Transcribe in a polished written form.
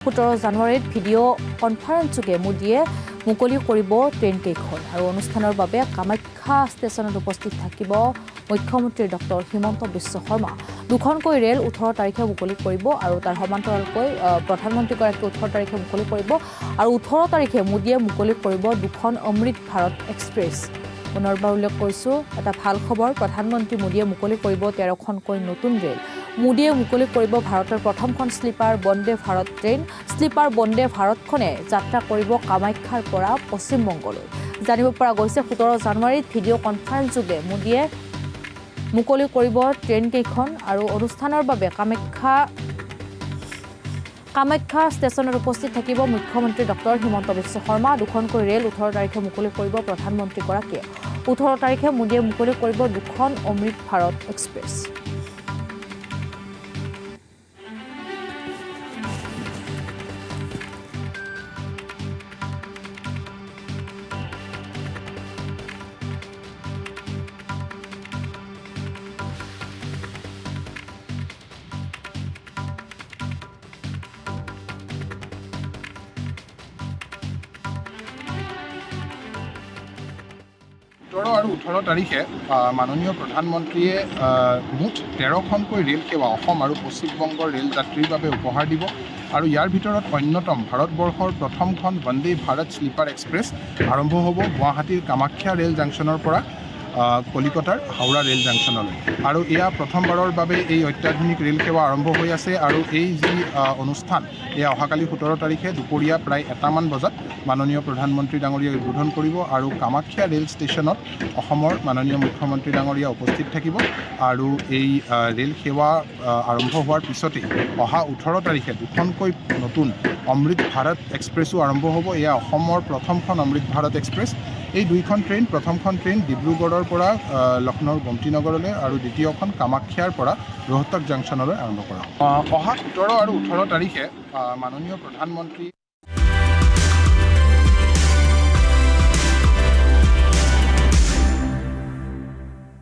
17 জানুৱাৰীত ভিডিঅ' কনফাৰেন্সযোগে মোদীয়ে মুকলি কৰিব ট্ৰেইনকেইখন আৰু অনুষ্ঠানৰ বাবে কামাখ্যা ষ্টেচনত উপস্থিত থাকিব মুখ্যমন্ত্ৰী ডক্টৰ হিমন্ত বিশ্ব শৰ্মা। দুখনকৈ ৰেল 18 তাৰিখে মুকলি কৰিব আৰু তাৰ সমান্তৰালকৈ প্ৰধানমন্ত্ৰীগৰাকীয়ে 18 তাৰিখে মুকলি কৰিব আৰু 18 তাৰিখে মোদীয়ে মুকলি কৰিব দুখন অমৃত ভাৰত এক্সপ্ৰেছ। পুনৰবাৰ উল্লেখ কৰিছোঁ, এটা ভাল খবৰ, প্ৰধানমন্ত্ৰী মোদীয়ে মুকলি কৰিব 13খনকৈ নতুন ৰেল। মোদীয়ে মুকলি কৰিব ভাৰতৰ প্ৰথমখন sleeper Vande Bharat train. Sleeper Vande ভাৰতখনে যাত্ৰা কৰিব কামাখ্যাৰ পৰা পশ্চিমবংগলৈ। জানিব পৰা গৈছে 17 জানুৱাৰীত ভিডিঅ' কনফাৰেন্সযোগে মোদীয়ে মুকলি কৰিব ট্ৰেইনকেইখন আৰু অনুষ্ঠানৰ বাবে কামাখ্যা ষ্টেচনত উপস্থিত থাকিব মুখ্যমন্ত্ৰী ডক্টৰ হিমন্ত বিশ্ব শৰ্মা। দুখনকৈ ৰেল 18 তাৰিখে মুকলি কৰিব প্ৰধানমন্ত্ৰীগৰাকীয়ে। 18 তাৰিখে মোদীয়ে মুকলি কৰিব দুখন অমৃত ভাৰত এক্সপ্ৰেছ। আৰু 18 তাৰিখে মাননীয় প্ৰধানমন্ত্ৰীয়ে মুঠ 13খনকৈ ৰেল সেৱা অসম আৰু পশ্চিমবংগৰ ৰেল যাত্ৰীৰ বাবে উপহাৰ দিব আৰু ইয়াৰ ভিতৰত অন্যতম ভাৰতবৰ্ষৰ প্ৰথমখন বন্দে ভাৰত শ্লিপাৰ এক্সপ্ৰেছ আৰম্ভ হ'ব গুৱাহাটীৰ কামাখ্যা ৰেল জাংচনৰ পৰা কলিকতাৰ হাওৰা ৰেল জাংচনলৈ। আৰু এয়া প্ৰথমবাৰৰ বাবে এই অত্যাধুনিক ৰেল সেৱা আৰম্ভ হৈ আছে আৰু এই যি অনুষ্ঠান এয়া অহাকালি 17 তাৰিখে দুপৰীয়া প্ৰায় 1মান বজাত মাননীয় প্ৰধানমন্ত্ৰী ডাঙৰীয়াই উদ্বোধন কৰিব আৰু কামাখ্যা ৰেল ষ্টেচনত অসমৰ মাননীয় মুখ্যমন্ত্ৰী ডাঙৰীয়া উপস্থিত থাকিব আৰু এই ৰেল সেৱা আৰম্ভ হোৱাৰ পিছতেই অহা 18 তাৰিখে দুখনকৈ নতুন অমৃত ভাৰত এক্সপ্ৰেছো আৰম্ভ হ'ব। এয়া অসমৰ প্ৰথমখন অমৃত ভাৰত এক্সপ্ৰেছ। এই দুইখন ট্ৰেইন, প্ৰথমখন ট্ৰেইন ডিব্ৰুগড়ৰ পৰা লক্ষ্ণৌৰ গোমতীনগৰলৈ আৰু দ্বিতীয়খন কামাখ্যাৰ পৰা ৰোহতক জাংচনলৈ আৰম্ভ কৰা হ'ব। অহা 17 আৰু 18 তাৰিখে মাননীয় প্ৰধানমন্ত্ৰী